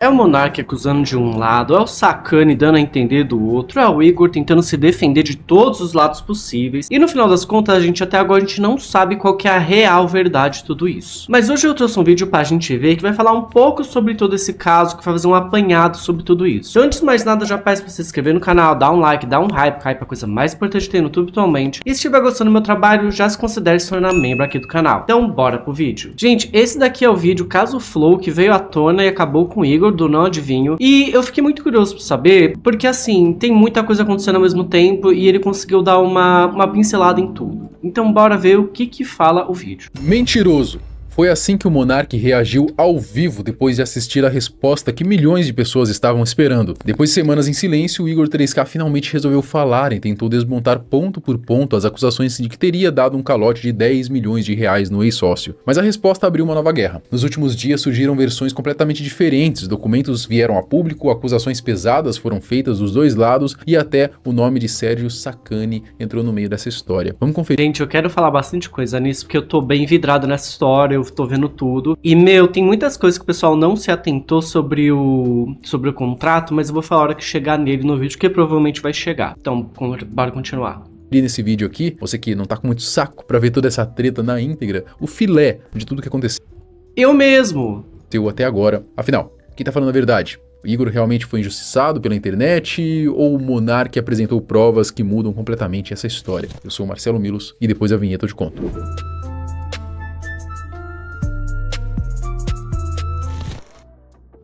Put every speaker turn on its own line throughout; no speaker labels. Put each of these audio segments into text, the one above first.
É o Monark acusando de um lado, é o Sakane dando a entender do outro, é o Igor tentando se defender de todos os lados possíveis. E no final das contas, até agora a gente não sabe qual que é a real verdade de tudo isso. Mas hoje eu trouxe um vídeo pra gente ver que vai falar um pouco sobre todo esse caso, que vai fazer um apanhado sobre tudo isso. Então, antes de mais nada, já peço pra se inscrever no canal, dar um like, dar um hype é a coisa mais importante que tem no YouTube atualmente. E se estiver gostando do meu trabalho, já se considere se tornar membro aqui do canal. Então, bora pro vídeo. Gente, esse daqui é o vídeo caso Flow que veio à tona e acabou com o Igor do Não Adivinho. E eu fiquei muito curioso pra saber, porque assim, tem muita coisa acontecendo ao mesmo tempo e ele conseguiu dar uma pincelada em tudo. Então bora ver o que fala o vídeo.
Mentiroso! Foi assim que o Monark reagiu ao vivo depois de assistir a resposta que milhões de pessoas estavam esperando. Depois de semanas em silêncio, o Igor 3K finalmente resolveu falar e tentou desmontar ponto por ponto as acusações de que teria dado um calote de 10 milhões de reais no ex-sócio. Mas a resposta abriu uma nova guerra. Nos últimos dias surgiram versões completamente diferentes, documentos vieram a público, acusações pesadas foram feitas dos dois lados e até o nome de Sérgio Sakane entrou no meio dessa história. Vamos conferir.
Gente, eu quero falar bastante coisa nisso, porque eu tô bem vidrado nessa história, eu tô vendo tudo. E, tem muitas coisas que o pessoal não se atentou sobre o contrato, mas eu vou falar a hora que chegar nele no vídeo, que provavelmente vai chegar. Então, bora continuar.
E nesse vídeo aqui, você que não tá com muito saco pra ver toda essa treta na íntegra, o filé de tudo que aconteceu
Eu mesmo!
até agora. Afinal, quem tá falando a verdade? O Igor realmente foi injustiçado pela internet ou o Monark apresentou provas que mudam completamente essa história? Eu sou o Marcelo Milos e depois da vinheta eu te conto.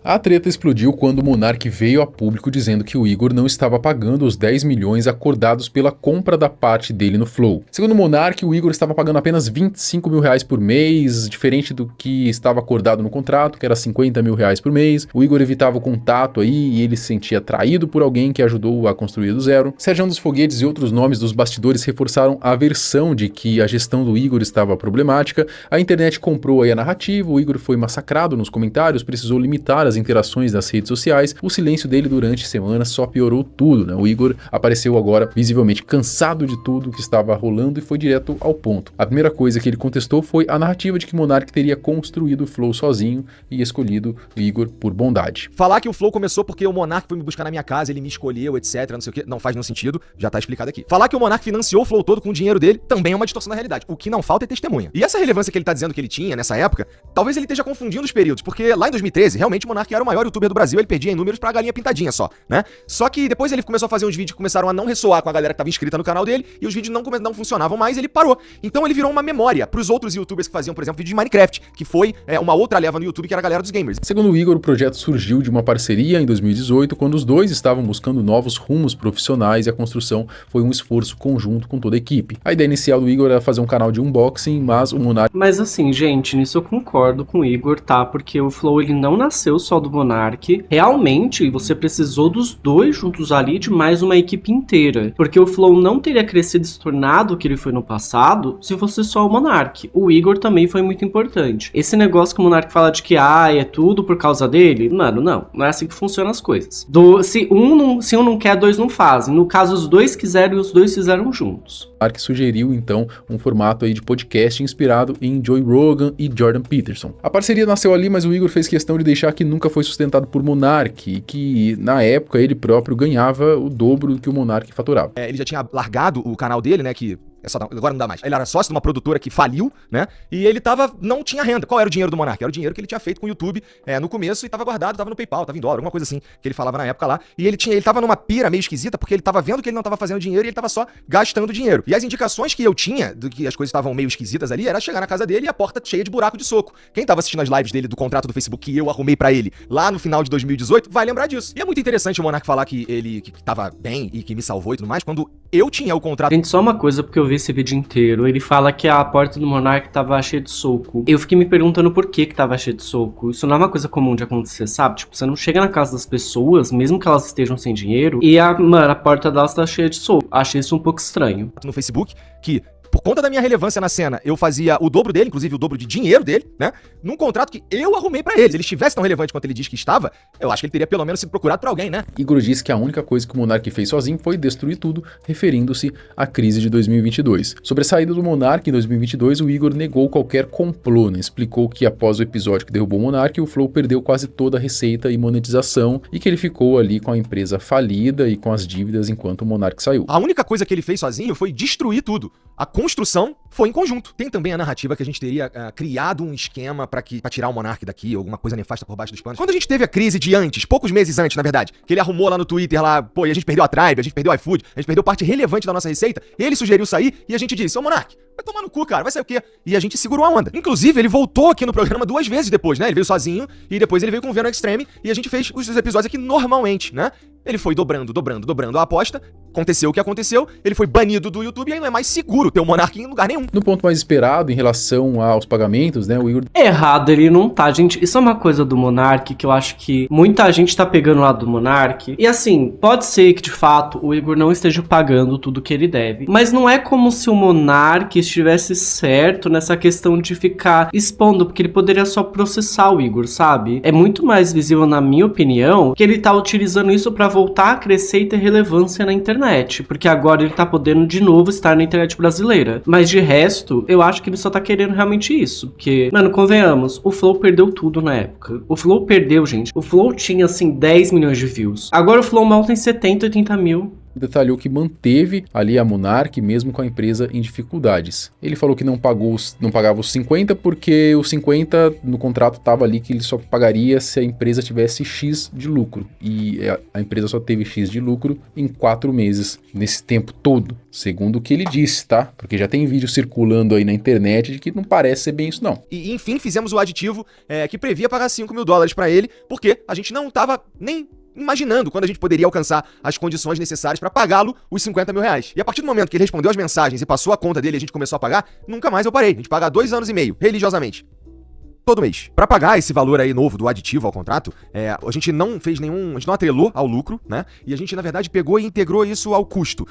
A treta explodiu quando o Monark veio a público dizendo que o Igor não estava pagando os 10 milhões acordados pela compra da parte dele no Flow. Segundo o Monark, o Igor estava pagando apenas 25 mil reais por mês, diferente do que estava acordado no contrato, que era 50 mil reais por mês. O Igor evitava o contato aí e ele se sentia traído por alguém que ajudou a construir do zero. Sérgio dos Foguetes e outros nomes dos bastidores reforçaram a versão de que a gestão do Igor estava problemática. A internet comprou aí a narrativa, o Igor foi massacrado nos comentários, precisou limitar as interações das redes sociais. O silêncio dele durante semanas só piorou tudo, né? O Igor apareceu agora visivelmente cansado de tudo que estava rolando e foi direto ao ponto. A primeira coisa que ele contestou foi a narrativa de que Monark teria construído o Flow sozinho e escolhido o Igor por bondade.
Falar que o Flow começou porque o Monark foi me buscar na minha casa, ele me escolheu, etc, não sei o que, não faz nenhum sentido, já tá explicado aqui. Falar que o Monark financiou o Flow todo com o dinheiro dele também é uma distorção da realidade. O que não falta é testemunha. E essa relevância que ele tá dizendo que ele tinha nessa época, talvez ele esteja confundindo os períodos, porque lá em 2013, realmente o Monark era o maior youtuber do Brasil, ele perdia em números pra galinha pintadinha só, né? Só que depois ele começou a fazer uns vídeos que começaram a não ressoar com a galera que tava inscrita no canal dele, e os vídeos não funcionavam mais, ele parou. Então ele virou uma memória pros outros youtubers que faziam, por exemplo, vídeo de Minecraft, que foi uma outra leva no YouTube que era a galera dos gamers.
Segundo o Igor, o projeto surgiu de uma parceria em 2018, quando os dois estavam buscando novos rumos profissionais e a construção foi um esforço conjunto com toda a equipe. A ideia inicial do Igor era fazer um canal de unboxing, mas o Monark...
Mas assim, gente, nisso eu concordo com o Igor, tá? Porque o Flow, ele não nasceu só do Monark. Realmente, você precisou dos dois juntos ali de mais uma equipe inteira. Porque o Flow não teria crescido e se tornado o que ele foi no passado se fosse só o Monark. O Igor também foi muito importante. Esse negócio que o Monark fala de que é tudo por causa dele, mano, não é assim que funcionam as coisas. Se um não quer, dois não fazem. No caso, os dois quiseram e os dois fizeram juntos.
Monark sugeriu então um formato aí de podcast inspirado em Joe Rogan e Jordan Peterson. A parceria nasceu ali, mas o Igor fez questão de deixar que nunca foi sustentado por Monark e que na época ele próprio ganhava o dobro do que o Monark faturava.
Ele já tinha largado o canal dele, né, que agora não dá mais. Ele era sócio de uma produtora que faliu, né? E ele não tinha renda. Qual era o dinheiro do Monark? Era o dinheiro que ele tinha feito com o YouTube no começo e tava guardado, tava no PayPal, tava em dólar, alguma coisa assim, que ele falava na época lá. E ele tava numa pira meio esquisita, porque ele tava vendo que ele não tava fazendo dinheiro e ele tava só gastando dinheiro. E as indicações que eu tinha do que as coisas estavam meio esquisitas ali era chegar na casa dele e a porta cheia de buraco de soco. Quem tava assistindo as lives dele do contrato do Facebook que eu arrumei pra ele lá no final de 2018 vai lembrar disso. E é muito interessante o Monark falar que ele tava bem e que me salvou e tudo mais, quando eu tinha o contrato.
Gente, só uma coisa, porque eu vi esse vídeo inteiro. Ele fala que a porta do Monark tava cheia de soco. Eu fiquei me perguntando por que tava cheia de soco. Isso não é uma coisa comum de acontecer, sabe? Tipo, você não chega na casa das pessoas, mesmo que elas estejam sem dinheiro, e a porta delas tá cheia de soco. Achei isso um pouco estranho.
No Facebook, que por conta da minha relevância na cena, eu fazia o dobro dele, inclusive o dobro de dinheiro dele, né? Num contrato que eu arrumei pra ele. Se ele estivesse tão relevante quanto ele diz que estava, eu acho que ele teria pelo menos sido procurado por alguém, né?
Igor disse que a única coisa que o Monark fez sozinho foi destruir tudo, referindo-se à crise de 2022. Sobre a saída do Monark em 2022, o Igor negou qualquer complô, né? Explicou que após o episódio que derrubou o Monark, o Flow perdeu quase toda a receita e monetização e que ele ficou ali com a empresa falida e com as dívidas enquanto o Monark saiu.
A única coisa que ele fez sozinho foi destruir tudo. A construção foi em conjunto. Tem também a narrativa que a gente teria criado um esquema pra tirar o Monark daqui, alguma coisa nefasta por baixo dos panos. Quando a gente teve a crise de antes, poucos meses antes, na verdade, que ele arrumou lá no Twitter, lá, pô, e a gente perdeu a Tribe, a gente perdeu o iFood, a gente perdeu parte relevante da nossa receita, ele sugeriu sair e a gente disse, ô Monark, vai tomar no cu, cara, vai sair o quê? E a gente segurou a onda. Inclusive, ele voltou aqui no programa 2 vezes depois, né? Ele veio sozinho e depois ele veio com o Venom Extreme e a gente fez os episódios aqui normalmente, né? Ele foi dobrando a aposta, aconteceu o que aconteceu, ele foi banido do YouTube e aí não é mais seguro ter o Monark em lugar nenhum.
No ponto mais esperado, em relação aos pagamentos, né, o Igor...
Errado ele não tá, gente. Isso é uma coisa do Monark que eu acho que muita gente tá pegando lá do Monark. E assim, pode ser que de fato o Igor não esteja pagando tudo que ele deve. Mas não é como se o Monark estivesse certo nessa questão de ficar expondo, porque ele poderia só processar o Igor, sabe? É muito mais visível, na minha opinião, que ele tá utilizando isso pra voltar a crescer e ter relevância na internet. Porque agora ele tá podendo de novo estar na internet brasileira. Mas de resto, eu acho que ele só tá querendo realmente isso. Porque, mano, convenhamos, o Flow perdeu tudo na época. O Flow perdeu, gente. O Flow tinha, assim, 10 milhões de views. Agora o Flow mal tem 70, 80 mil.
Detalhou que manteve ali a Monark mesmo com a empresa em dificuldades. Ele falou que não pagava os 50 porque os 50 no contrato estava ali que ele só pagaria se a empresa tivesse X de lucro. E a empresa só teve X de lucro em 4 meses, nesse tempo todo, segundo o que ele disse, tá? Porque já tem vídeo circulando aí na internet de que não parece ser bem isso não.
E enfim, fizemos o aditivo que previa pagar $5 mil pra ele, porque a gente não tava nem imaginando quando a gente poderia alcançar as condições necessárias pra pagá-lo os $50 mil. E a partir do momento que ele respondeu as mensagens e passou a conta dele e a gente começou a pagar, nunca mais eu parei. A gente paga há 2 anos e meio, religiosamente. Todo mês. Pra pagar esse valor aí novo do aditivo ao contrato, a gente não fez a gente não atrelou ao lucro, né? E a gente, na verdade, pegou e integrou isso ao custo.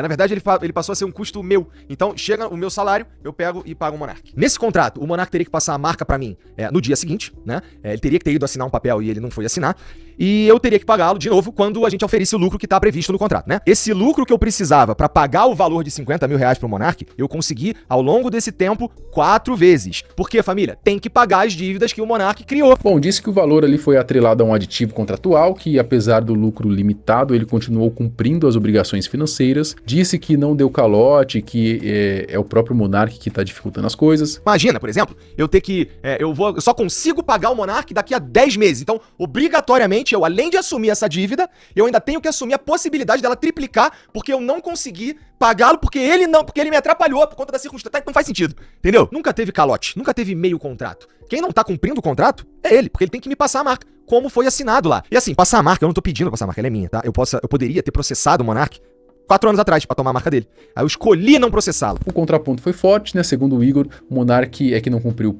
Na verdade, ele passou a ser um custo meu. Então, chega o meu salário, eu pego e pago o Monark. Nesse contrato, o Monark teria que passar a marca pra mim no dia seguinte, né? Ele teria que ter ido assinar um papel e ele não foi assinar. E eu teria que pagá-lo de novo quando a gente oferece o lucro que tá previsto no contrato, né? Esse lucro que eu precisava pra pagar o valor de $50 mil pro Monark, eu consegui ao longo desse tempo 4 vezes. Porque, família, tem que pagar as dívidas que o Monark criou.
Bom, disse que o valor ali foi atrelado a um aditivo contratual, que apesar do lucro limitado, ele continuou cumprindo as obrigações financeiras, disse que não deu calote, que é o próprio Monark que tá dificultando as coisas.
Imagina, por exemplo, eu só consigo pagar o Monark daqui a 10 meses. Então, obrigatoriamente, eu, além de assumir essa dívida, eu ainda tenho que assumir a possibilidade dela triplicar, porque eu não consegui pagá-lo, porque ele me atrapalhou por conta da circunstância. Não faz sentido, entendeu? Nunca teve calote, nunca teve meio contrato. Quem não tá cumprindo o contrato é ele, porque ele tem que me passar a marca, como foi assinado lá. E assim, passar a marca, eu não tô pedindo passar a marca, ela é minha, tá? Eu poderia ter processado o Monark 4 anos atrás pra tomar a marca dele. Aí eu escolhi não processá-lo.
O contraponto foi forte, né? Segundo o Igor, o Monark é que não cumpriu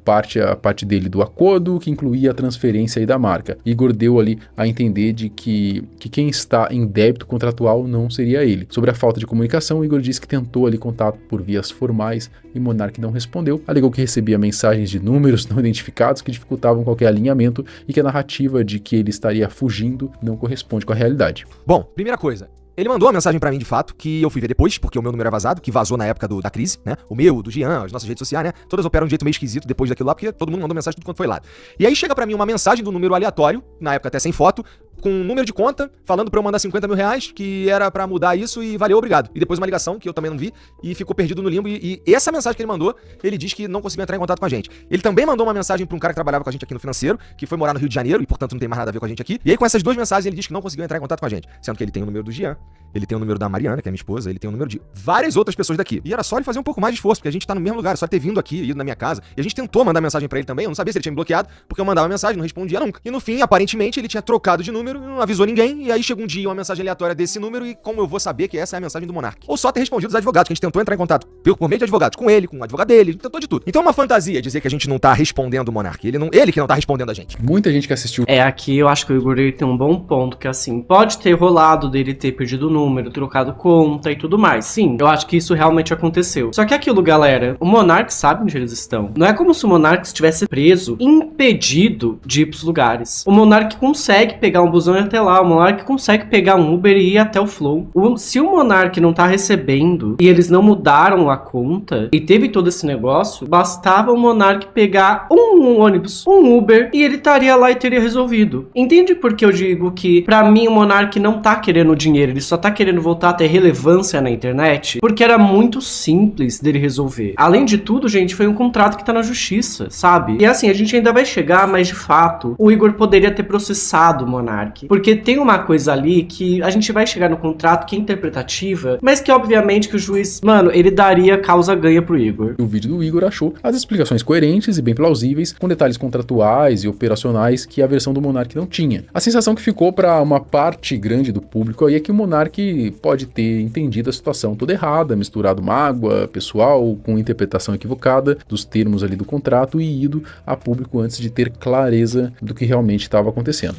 a parte dele do acordo, que incluía a transferência aí da marca. Igor deu ali a entender de que quem está em débito contratual não seria ele. Sobre a falta de comunicação, o Igor disse que tentou ali contato por vias formais e Monark não respondeu. Alegou que recebia mensagens de números não identificados que dificultavam qualquer alinhamento e que a narrativa de que ele estaria fugindo não corresponde com a realidade.
Bom, primeira coisa. Ele mandou uma mensagem pra mim, de fato, que eu fui ver depois, porque o meu número é vazado, que vazou na época da crise, né? O meu, do Jean, as nossas redes sociais, né? Todas operam de um jeito meio esquisito depois daquilo lá, porque todo mundo mandou mensagem de tudo quanto foi lá. E aí chega pra mim uma mensagem do número aleatório, na época até sem foto, com um número de conta, falando pra eu mandar $50 mil, que era pra mudar isso e valeu, obrigado. E depois uma ligação, que eu também não vi, e ficou perdido no limbo. E essa mensagem que ele mandou, ele diz que não conseguiu entrar em contato com a gente. Ele também mandou uma mensagem pra um cara que trabalhava com a gente aqui no financeiro, que foi morar no Rio de Janeiro, e portanto não tem mais nada a ver com a gente aqui. E aí com essas 2 mensagens ele diz que não conseguiu entrar em contato com a gente. Sendo que ele tem o número do Jean, ele tem o número da Mariana, que é minha esposa, ele tem o número de várias outras pessoas daqui. E era só ele fazer um pouco mais de esforço, porque a gente tá no mesmo lugar, só ter vindo aqui, ido na minha casa. E a gente tentou mandar mensagem pra ele também, eu não sabia se ele tinha me bloqueado, porque eu mandava mensagem, não respondia nunca. E no fim, aparentemente, ele tinha trocado de número número e não avisou ninguém, e aí chega um dia uma mensagem aleatória desse número, e como eu vou saber que essa é a mensagem do Monark? Ou só ter respondido os advogados, que a gente tentou entrar em contato por meio de advogados, com ele, com o advogado dele, a gente tentou de tudo. Então é uma fantasia dizer que a gente não tá respondendo o Monark, ele que não tá respondendo a gente.
Muita gente que assistiu
Aqui eu acho que o Igor ele tem um bom ponto, que assim, pode ter rolado dele ter perdido o número, trocado conta e tudo mais. Sim, eu acho que isso realmente aconteceu. Só que aquilo, galera, o Monark sabe onde eles estão. Não é como se o Monark estivesse preso, impedido de ir pros lugares. O Monark consegue pegar um busão e ir até lá. O Monark consegue pegar um Uber e ir até o Flow. Se o Monark não tá recebendo e eles não mudaram a conta e teve todo esse negócio, bastava o Monark pegar um ônibus, um Uber, e ele estaria lá e teria resolvido. Entende por que eu digo que, pra mim, o Monark não tá querendo dinheiro, ele só tá querendo voltar a ter relevância na internet? Porque era muito simples dele resolver. Além de tudo, gente, foi um contrato que tá na justiça, sabe? E assim, a gente ainda vai chegar, mas de fato, o Igor poderia ter processado o Monark. Porque tem uma coisa ali que a gente vai chegar no contrato que é interpretativa, mas que obviamente que o juiz, mano, ele daria causa ganha pro Igor.
O vídeo do Igor achou as explicações coerentes e bem plausíveis, com detalhes contratuais e operacionais que a versão do Monark não tinha. A sensação que ficou para uma parte grande do público aí é que o Monark pode ter entendido a situação toda errada, misturado mágoa pessoal com interpretação equivocada dos termos ali do contrato e ido a público antes de ter clareza do que realmente estava acontecendo.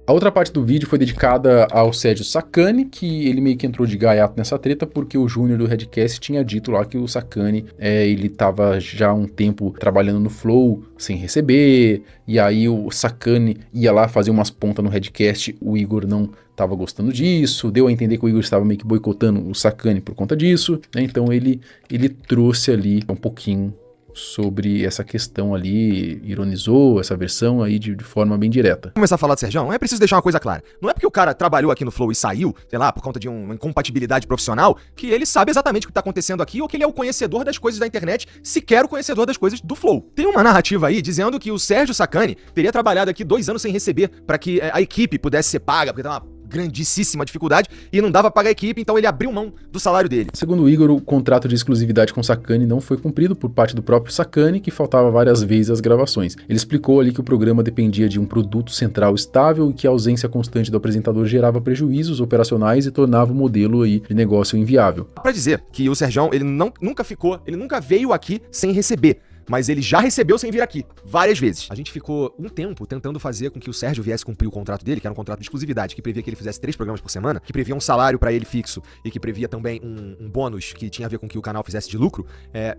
A outra parte do vídeo foi dedicada ao Sérgio Sacani, que ele meio que entrou de gaiato nessa treta porque o Júnior do Redcast tinha dito lá que o Sacani, ele tava já há um tempo trabalhando no Flow sem receber, e aí o Sacani ia lá fazer umas pontas no Redcast, o Igor não tava gostando disso, deu a entender que o Igor estava meio que boicotando o Sacani por conta disso, né? Então ele trouxe ali um pouquinho sobre essa questão ali, ironizou essa versão aí de forma bem direta.
Começar a falar do Serjão, é preciso deixar uma coisa clara. Não é porque o cara trabalhou aqui no Flow e saiu, sei lá, por conta de uma incompatibilidade profissional, que ele sabe exatamente o que tá acontecendo aqui ou que ele é o conhecedor das coisas da internet, sequer o conhecedor das coisas do Flow. Tem uma narrativa aí dizendo que o Sérgio Sacani teria trabalhado aqui 2 anos sem receber para que a equipe pudesse ser paga, porque tá uma grandíssima dificuldade e não dava para pagar a equipe, então ele abriu mão do salário dele.
Segundo o Igor, o contrato de exclusividade com o Sacani não foi cumprido por parte do próprio Sacani, que faltava várias vezes às gravações. Ele explicou ali que o programa dependia de um produto central estável e que a ausência constante do apresentador gerava prejuízos operacionais e tornava o modelo aí de negócio inviável.
Para dizer que o Serjão, ele nunca veio aqui sem receber. Mas ele já recebeu sem vir aqui, várias vezes. A gente ficou um tempo tentando fazer com que o Sérgio viesse cumprir o contrato dele, que era um contrato de exclusividade, que previa que ele fizesse 3 programas por semana, que previa um salário pra ele fixo e que previa também um bônus que tinha a ver com que o canal fizesse de lucro.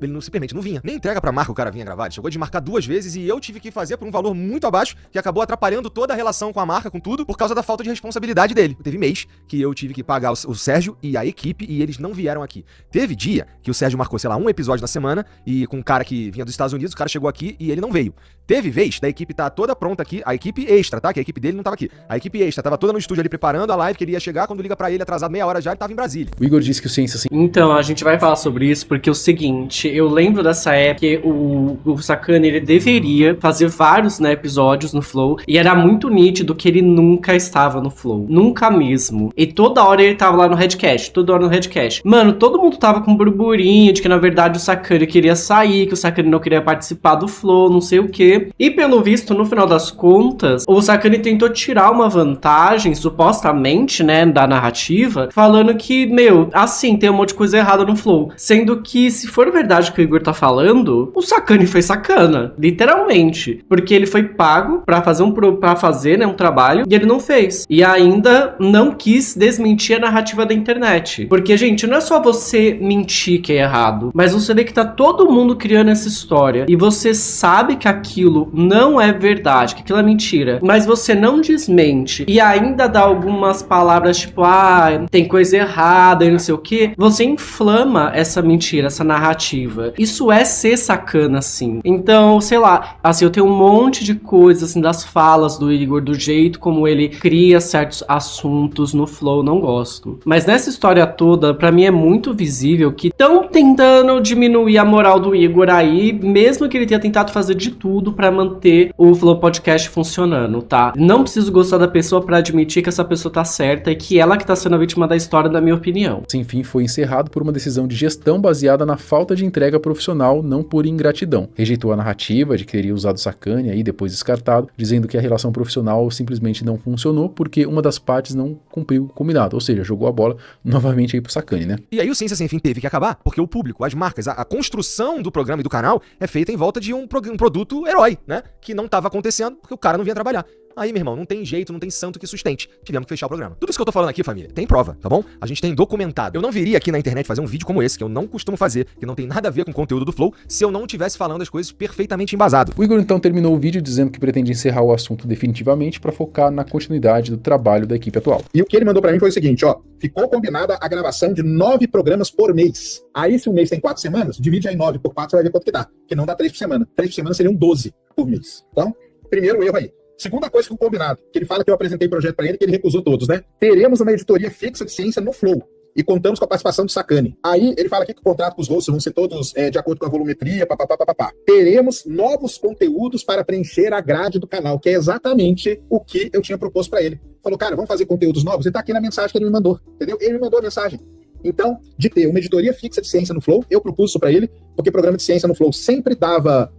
Ele não simplesmente não vinha. Nem entrega pra marca o cara vinha gravar. Ele chegou a desmarcar 2 vezes e eu tive que fazer por um valor muito abaixo, que acabou atrapalhando toda a relação com a marca, com tudo, por causa da falta de responsabilidade dele. Teve mês que eu tive que pagar o Sérgio e a equipe e eles não vieram aqui. Teve dia que o Sérgio marcou, sei lá, um episódio na semana e com um cara que vinha dos Estados Unidos, o cara chegou aqui e ele não veio. Teve vez da equipe tá toda pronta aqui, a equipe extra, tá? Que a equipe dele não tava aqui. A equipe extra tava toda no estúdio ali preparando a live que ele ia chegar, quando liga pra ele atrasado meia hora já, ele tava em Brasília.
O Igor disse que o Ciência Sem...
Então, a gente vai falar sobre isso porque é o seguinte, eu lembro dessa época que o Sacani, ele deveria fazer vários, né, episódios no Flow e era muito nítido que ele nunca estava no Flow. Nunca mesmo. E toda hora ele tava lá no Redcast, toda hora no Redcast. Mano, todo mundo tava com um burburinho de que na verdade o Sacani queria sair, que o Sacani não queria participar do Flow, não sei o que. E pelo visto, no final das contas, o Sacani tentou tirar uma vantagem, supostamente, né, da narrativa, falando que, assim, tem um monte de coisa errada no Flow. Sendo que, se for verdade o que o Igor tá falando, o Sacani foi sacana, literalmente. Porque ele foi pago pra fazer um trabalho e ele não fez. E ainda não quis desmentir a narrativa da internet. Porque, gente, não é só você mentir que é errado, mas você vê que tá todo mundo criando essa história e você sabe que aquilo não é verdade, que aquilo é mentira, mas você não desmente e ainda dá algumas palavras tipo, tem coisa errada e não sei o que, você inflama essa mentira, essa narrativa. Isso é ser sacana, assim. Então, sei lá, assim, eu tenho um monte de coisas, assim, das falas do Igor, do jeito como ele cria certos assuntos no Flow, não gosto. Mas nessa história toda, pra mim é muito visível que estão tentando diminuir a moral do Igor aí mesmo que ele tenha tentado fazer de tudo pra manter o Flow Podcast funcionando, tá? Não preciso gostar da pessoa pra admitir que essa pessoa tá certa e que ela que tá sendo a vítima da história, na minha opinião.
Esse, enfim, foi encerrado por uma decisão de gestão baseada na falta de entrega profissional, não por ingratidão. Rejeitou a narrativa de que teria usado Sacane aí depois descartado, dizendo que a relação profissional simplesmente não funcionou porque uma das partes não cumpriu o combinado, ou seja, jogou a bola novamente aí pro Sacane, né?
E aí o Ciência Sem Fim teve que acabar, porque o público, as marcas, a construção do programa e do canal é feita em volta de um produto herói, né? Que não tava acontecendo porque o cara não vinha trabalhar. Aí, meu irmão, não tem jeito, não tem santo que sustente. Tivemos que fechar o programa. Tudo isso que eu tô falando aqui, família, tem prova, tá bom? A gente tem documentado. Eu não viria aqui na internet fazer um vídeo como esse, que eu não costumo fazer, que não tem nada a ver com o conteúdo do Flow, se eu não estivesse falando as coisas perfeitamente embasado.
O Igor então terminou o vídeo dizendo que pretende encerrar o assunto definitivamente para focar na continuidade do trabalho da equipe atual.
E o que ele mandou pra mim foi o seguinte, ó. Ficou combinada a gravação de 9 programas por mês. Aí, se o mês tem 4 semanas, divide aí 9 por 4, você vai ver quanto que dá. Que não dá 3 por semana. 3 por semana seriam 12 por mês. Então, primeiro erro aí. Segunda coisa que ficou combinado, que ele fala que eu apresentei projeto pra ele, que ele recusou todos, né? Teremos uma editoria fixa de ciência no Flow. E contamos com a participação do Sacane. Aí ele fala aqui que o contrato com os hosts vão ser todos de acordo com a volumetria, papapá. Teremos novos conteúdos para preencher a grade do canal, que é exatamente o que eu tinha proposto para ele. Falou, cara, vamos fazer conteúdos novos? Ele tá aqui na mensagem que ele me mandou, entendeu? Ele me mandou a mensagem. Então, de ter uma editoria fixa de ciência no Flow, eu propus isso para ele, porque programa de ciência no Flow sempre dava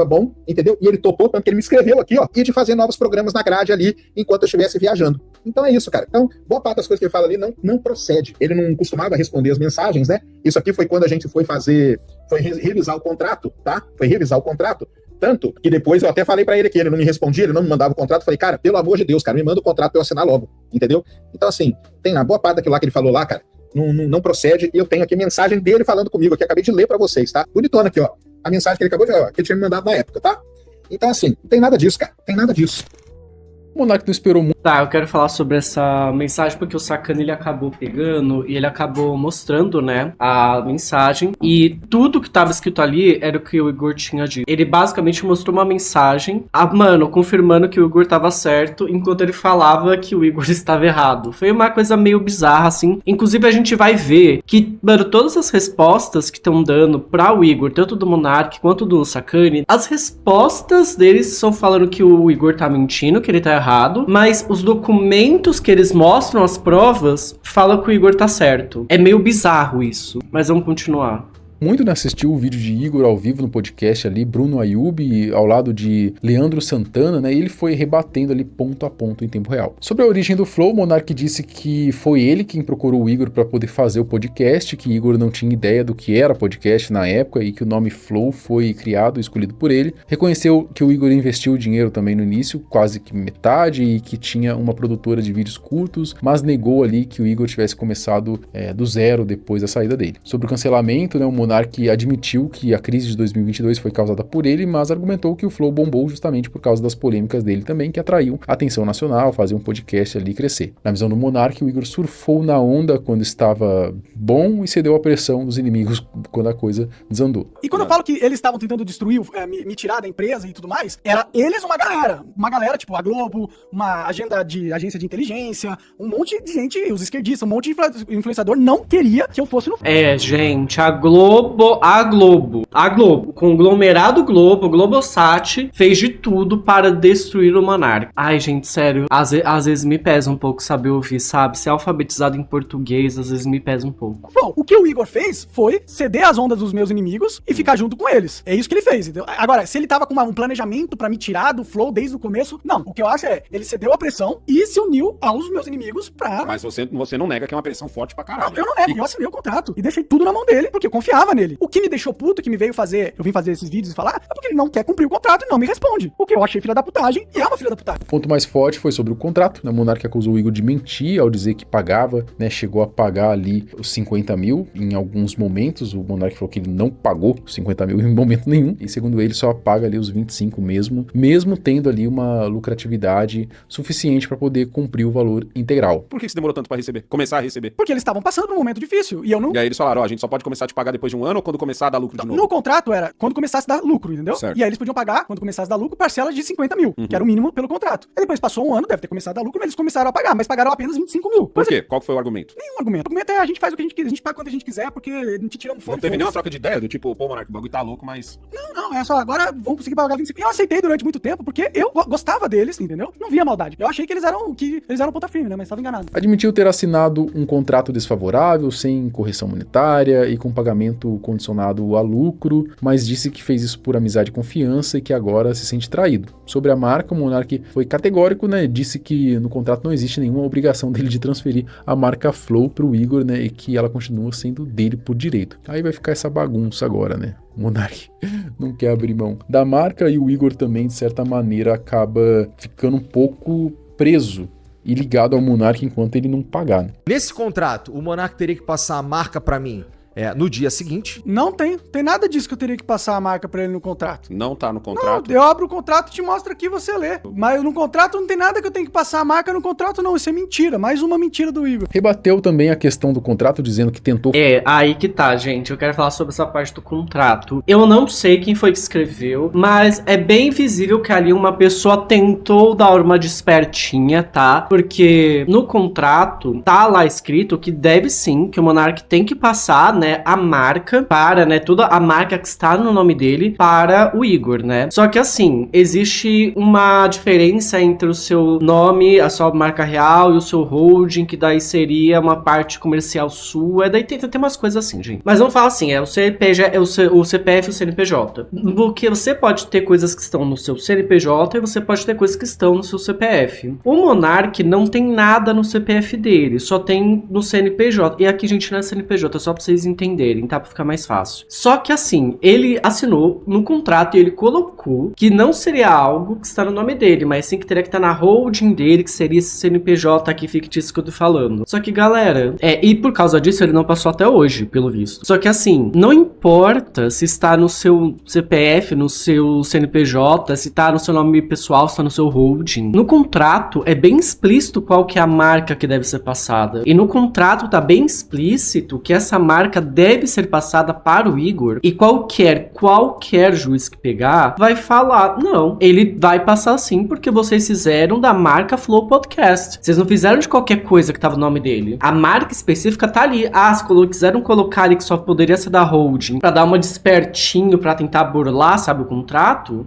bom, entendeu? E ele topou, tanto que ele me escreveu aqui, ó, e de fazer novos programas na grade ali, enquanto eu estivesse viajando. Então é isso, cara. Então, boa parte das coisas que ele fala ali não procede. Ele não costumava responder as mensagens, né? Isso aqui foi quando a gente foi revisar o contrato, tá? Foi revisar o contrato. Tanto que depois eu até falei pra ele que ele não me respondia, ele não me mandava o contrato. Falei, cara, pelo amor de Deus, cara, me manda o contrato pra eu assinar logo, entendeu? Então, assim, tem a boa parte daquilo lá que ele falou lá, cara, não procede. E eu tenho aqui mensagem dele falando comigo, que eu acabei de ler pra vocês, tá? Bonitona aqui, ó. A mensagem que ele acabou de que ele tinha me mandado na época, tá? Então, assim, não tem nada disso, cara. Não tem nada disso.
O Monark não esperou muito.
Tá, eu quero falar sobre essa mensagem porque o Sacane ele acabou pegando e ele acabou mostrando, né, a mensagem e tudo que tava escrito ali era o que o Igor tinha dito. Ele basicamente mostrou uma mensagem, confirmando que o Igor tava certo, enquanto ele falava que o Igor estava errado. Foi uma coisa meio bizarra, assim. Inclusive a gente vai ver que, mano, todas as respostas que estão dando pra o Igor, tanto do Monark quanto do Sacane, as respostas deles são falando que o Igor tá mentindo, que ele tá errado, mas os documentos que eles mostram, as provas, falam que o Igor tá certo. É meio bizarro isso, mas vamos continuar.
Muito, né, assistiu o vídeo de Igor ao vivo no podcast ali, Bruno Ayub, ao lado de Leandro Santana, né, e ele foi rebatendo ali ponto a ponto em tempo real. Sobre a origem do Flow, o Monark disse que foi ele quem procurou o Igor para poder fazer o podcast, que Igor não tinha ideia do que era podcast na época e que o nome Flow foi criado e escolhido por ele. Reconheceu que o Igor investiu dinheiro também no início, quase que metade, e que tinha uma produtora de vídeos curtos, mas negou ali que o Igor tivesse começado do zero depois da saída dele. Sobre o cancelamento, né, o Monark admitiu que a crise de 2022 foi causada por ele, mas argumentou que o Flow bombou justamente por causa das polêmicas dele também, que atraiu a atenção nacional, fazia um podcast ali crescer. Na visão do Monark, o Igor surfou na onda quando estava bom e cedeu à pressão dos inimigos quando a coisa desandou.
E quando eu falo que eles estavam tentando destruir, me tirar da empresa e tudo mais, era eles uma galera tipo a Globo, uma agência de inteligência, um monte de gente, os esquerdistas, um monte de influenciador não queria que eu fosse no...
Gente, a Globo, o conglomerado Globo, o Globosat, fez de tudo para destruir o Monark. Ai, gente, sério, às vezes me pesa um pouco saber ouvir, sabe? Ser alfabetizado em português, às vezes me pesa um pouco.
Bom, o que o Igor fez foi ceder as ondas dos meus inimigos e ficar junto com eles. É isso que ele fez, entendeu? Agora, se ele tava com um planejamento pra me tirar do Flow desde o começo, não. O que eu acho é, ele cedeu a pressão e se uniu aos meus inimigos pra...
Mas você não nega que é uma pressão forte pra caralho.
Não, eu não nego, eu assinei o contrato e deixei tudo na mão dele, porque eu confiava nele. O que me deixou puto, que me veio fazer, eu vim fazer esses vídeos e falar, é porque ele não quer cumprir o contrato e não me responde. O que eu achei filha da putagem e é uma filha da putagem.
O ponto mais forte foi sobre o contrato, né? O Monark acusou o Igor de mentir ao dizer que pagava, né? Chegou a pagar ali os 50 mil em alguns momentos. O Monark falou que ele não pagou os 50 mil em momento nenhum. E segundo ele, só paga ali os 25 mesmo tendo ali uma lucratividade suficiente para poder cumprir o valor integral.
Por que você demorou tanto pra receber? Começar a receber?
Porque eles estavam passando por um momento difícil e eu não...
E aí eles falaram, ó, a gente só pode começar a te pagar depois de um ano ou quando começar a dar lucro de novo?
No contrato era quando começasse a dar lucro, entendeu?
Certo.
E aí eles podiam pagar, quando começasse a dar lucro, parcelas de 50 mil, que era o mínimo pelo contrato. Aí depois passou um ano, deve ter começado a dar lucro, mas eles começaram a pagar, mas pagaram apenas 25 mil.
Por quê? Qual que foi o argumento?
Nenhum argumento. O argumento é a gente faz o que a gente quiser, a gente paga quanto a gente quiser, porque não te tiramos fome.
Não teve nenhuma troca de ideia do tipo, pô, Monark, o bagulho tá louco, mas...
Não, é só agora vão conseguir pagar 25 mil. Eu aceitei durante muito tempo, porque eu gostava deles, entendeu? Não via maldade. Eu achei que eles eram ponta firme, né? Mas estava enganado.
Admitiu ter assinado um contrato desfavorável, sem correção monetária e com pagamento condicionado a lucro, mas disse que fez isso por amizade e confiança e que agora se sente traído. Sobre a marca, o Monark foi categórico, né? Disse que no contrato não existe nenhuma obrigação dele de transferir a marca Flow pro Igor, né? E que ela continua sendo dele por direito. Aí vai ficar essa bagunça agora, né? O Monark não quer abrir mão da marca e o Igor também, de certa maneira, acaba ficando um pouco preso e ligado ao Monark enquanto ele não pagar, né?
Nesse contrato, o Monark teria que passar a marca pra mim no dia seguinte.
Não tem nada disso que eu teria que passar a marca pra ele no contrato.
Não tá no contrato?
Não, eu abro o contrato e te mostro aqui e você lê. Mas no contrato não tem nada que eu tenho que passar a marca no contrato, não. Isso é mentira. Mais uma mentira do Igor.
Rebateu também a questão do contrato, dizendo que tentou...
Aí que tá, gente. Eu quero falar sobre essa parte do contrato. Eu não sei quem foi que escreveu, mas é bem visível que ali uma pessoa tentou dar uma despertinha, tá? Porque no contrato tá lá escrito que deve sim, que o Monark tem que passar, né, a marca para, né, toda a marca que está no nome dele para o Igor, né? Só que assim, existe uma diferença entre o seu nome, a sua marca real e o seu holding, que daí seria uma parte comercial sua, daí tem umas coisas assim, gente. Mas vamos falar assim, o CPF e o CNPJ. Porque você pode ter coisas que estão no seu CNPJ e você pode ter coisas que estão no seu CPF. O Monark não tem nada no CPF dele, só tem no CNPJ. E aqui, gente, não é CNPJ, é só pra vocês entenderem, tá? Pra ficar mais fácil. Só que assim, ele assinou no contrato e ele colocou que não seria algo que está no nome dele, mas sim que teria que estar na holding dele, que seria esse CNPJ aqui fictício que eu tô falando. Só que, galera, e por causa disso ele não passou até hoje, pelo visto. Só que assim, não importa se está no seu CPF, no seu CNPJ, se tá no seu nome pessoal, se tá no seu holding. No contrato é bem explícito qual que é a marca que deve ser passada. E no contrato tá bem explícito que essa marca deve ser passada para o Igor e qualquer juiz que pegar vai falar, não, ele vai passar sim porque vocês fizeram da marca Flow Podcast. Vocês não fizeram de qualquer coisa que tava no nome dele. A marca específica tá ali. Se quiseram colocar ali que só poderia ser da holding pra dar uma despertinho pra tentar burlar, sabe, o contrato...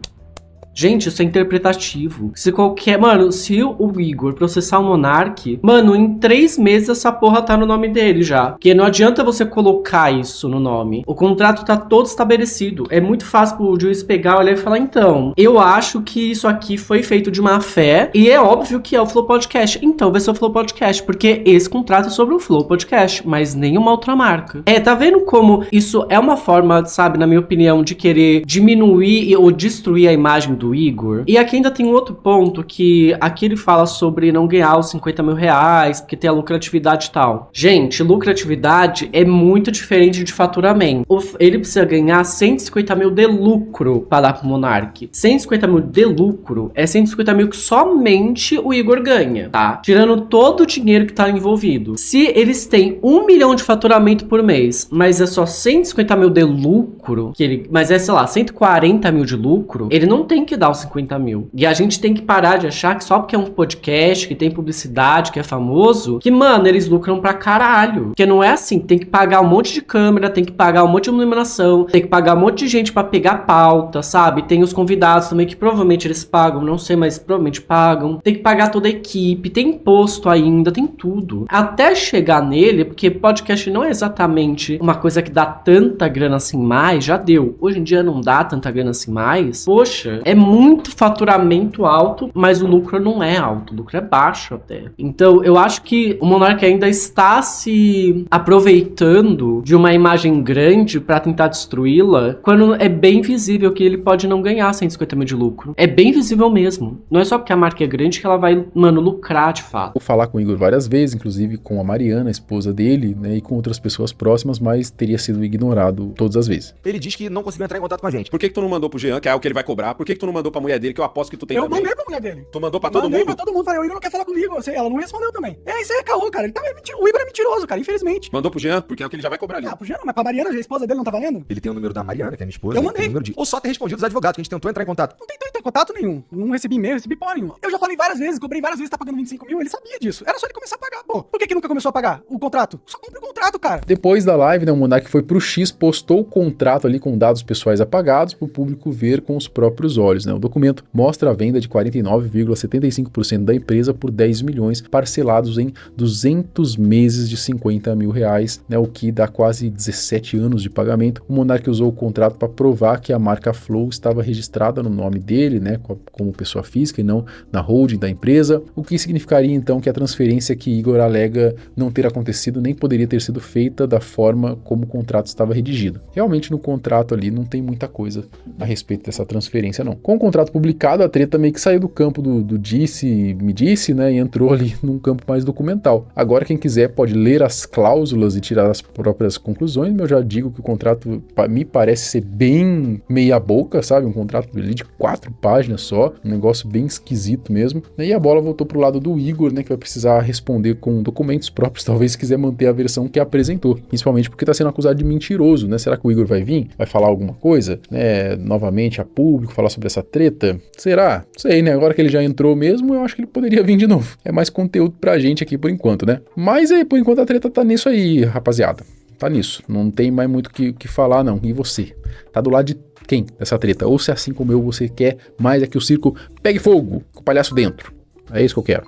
Gente, isso é interpretativo. Se o Igor processar o Monark, mano, em 3 meses essa porra tá no nome dele já. Porque não adianta você colocar isso no nome. O contrato tá todo estabelecido. É muito fácil pro juiz pegar, olhar e falar, então, eu acho que isso aqui foi feito de má fé e é óbvio que é o Flow Podcast. Então vai ser o Flow Podcast, porque esse contrato é sobre o Flow Podcast, mas nenhuma outra marca. Tá vendo como isso é uma forma, sabe, na minha opinião, de querer diminuir ou destruir a imagem do Igor? E aqui ainda tem um outro ponto que aqui ele fala sobre não ganhar os 50 mil reais, porque tem a lucratividade e tal. Gente, lucratividade é muito diferente de faturamento. Ele precisa ganhar 150 mil de lucro para dar pro Monark. 150 mil de lucro é 150 mil que somente o Igor ganha, tá? Tirando todo o dinheiro que tá envolvido. Se eles têm 1 milhão de faturamento por mês, mas é só 150 mil de lucro, mas é, sei lá, 140 mil de lucro, ele não tem que dar os 50 mil. E a gente tem que parar de achar que só porque é um podcast, que tem publicidade, que é famoso, que, mano, eles lucram pra caralho. Porque não é assim, tem que pagar um monte de câmera, tem que pagar um monte de iluminação, tem que pagar um monte de gente pra pegar pauta, sabe? Tem os convidados também que provavelmente eles pagam, não sei, mas provavelmente pagam. Tem que pagar toda a equipe, tem imposto ainda, tem tudo. Até chegar nele, porque podcast não é exatamente uma coisa que dá tanta grana assim mais, já deu. Hoje em dia não dá tanta grana assim mais. Poxa, é muito faturamento alto, mas o lucro não é alto, o lucro é baixo até. Então, eu acho que o Monark ainda está se aproveitando de uma imagem grande pra tentar destruí-la, quando é bem visível que ele pode não ganhar 150 mil de lucro. É bem visível mesmo. Não é só porque a marca é grande que ela vai, mano, lucrar de fato.
Vou falar com o Igor várias vezes, inclusive com a Mariana, a esposa dele, né, e com outras pessoas próximas, mas teria sido ignorado todas as vezes.
Ele diz que não conseguiu entrar em contato com a gente.
Por que tu não mandou pro Jean, que é o que ele vai cobrar? Por que tu não mandou pra mulher dele, que eu aposto que tu tem
Eu
também.
mandei pra mulher dele.
Tu mandou pra todo
Mandei
mundo?
pra todo mundo. Falei, o Igor não quer falar comigo. Ela não respondeu também. Isso aí é caô, cara. O Igor é mentiroso, cara, infelizmente.
Mandou pro Jean, porque é o que ele já vai cobrar ali.
Ah, pro Jean não, mas pra Mariana, a esposa dele, não tá valendo?
Ele tem o número da Mariana, que é minha esposa.
Eu
ele
mandei.
tem o número de... Ou só ter respondido os advogados, que a gente tentou entrar em contato.
Não tem contato nenhum. Não recebi e-mail, recebi porra nenhuma. Eu já falei várias vezes, cobrei várias vezes, tá pagando 25 mil, ele sabia disso. Era só ele começar a pagar, pô. Por que nunca começou a pagar o contrato? Só compre o contrato, cara.
Depois da live, né, o Monark foi pro X, postou o contrato ali com dados pessoais apagados para o público ver com os próprios olhos, né? O documento mostra a venda de 49,75% da empresa por 10 milhões, parcelados em 200 meses de 50 mil reais, né, o que dá quase 17 anos de pagamento. O Monark usou o contrato para provar que a marca Flow estava registrada no nome dele, né, como pessoa física e não na holding da empresa, o que significaria então que a transferência que Igor alega não ter acontecido nem poderia ter sido feita da forma como o contrato estava redigido. Realmente no contrato ali não tem muita coisa a respeito dessa transferência não. Com o contrato publicado, a treta meio que saiu do campo do me disse, né, e entrou ali num campo mais documental. Agora quem quiser pode ler as cláusulas e tirar as próprias conclusões, mas eu já digo que o contrato me parece ser bem meia boca, sabe? Um contrato ali de 4 páginas só, um negócio bem esquisito mesmo. E a bola voltou pro lado do Igor, né, que vai precisar responder com documentos próprios, talvez se quiser manter a versão que apresentou, principalmente porque está sendo acusado de mentiroso, né? Será que o Igor vai vir? Vai falar alguma coisa, né, novamente a público, falar sobre essa treta? Será? Sei, né? Agora que ele já entrou mesmo, eu acho que ele poderia vir de novo. É mais conteúdo pra gente aqui por enquanto, né? Mas aí, por enquanto a treta tá nisso aí, rapaziada. Tá nisso. Não tem mais muito o que falar, não. E você? Tá do lado de quem dessa treta? Ou se assim como eu, você quer mais é que o circo pegue fogo com o palhaço dentro? É isso que eu quero.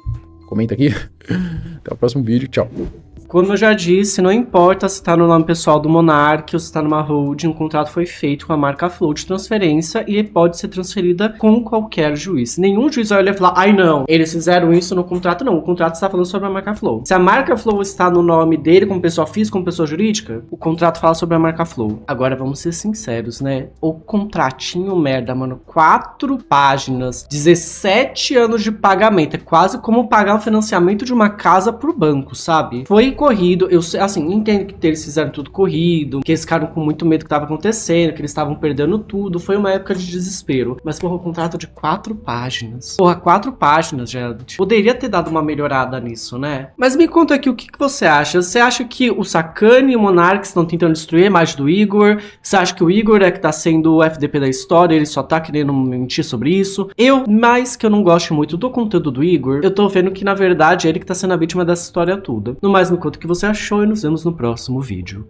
Comenta aqui. Até o próximo vídeo. Tchau.
Como eu já disse, não importa se tá no nome pessoal do Monark ou se tá numa holding, o contrato foi feito com a marca Flow de transferência e pode ser transferida com qualquer juiz. Nenhum juiz vai olhar e falar, ai não, eles fizeram isso no contrato. Não, o contrato está falando sobre a marca Flow. Se a marca Flow está no nome dele como pessoa física, como pessoa jurídica, o contrato fala sobre a marca Flow. Agora vamos ser sinceros, né? O contratinho merda, mano, 4 páginas, 17 anos de pagamento, é quase como pagar o financiamento de uma casa pro banco, sabe? Foi corrido, eu assim, entendo que eles fizeram tudo corrido, que eles ficaram com muito medo do que estava acontecendo, que eles estavam perdendo tudo, foi uma época de desespero, mas porra, um contrato de 4 páginas, porra, 4 páginas, gente, poderia ter dado uma melhorada nisso, né? Mas me conta aqui, o que você acha? Você acha que o Sakane e o Monark estão tentando destruir a imagem do Igor? Você acha que o Igor é que tá sendo o FDP da história, ele só tá querendo mentir sobre isso? Mais que eu não gosto muito do conteúdo do Igor, eu tô vendo que na verdade é ele que tá sendo a vítima dessa história toda. No mais, me conta o que você achou e nos vemos no próximo vídeo.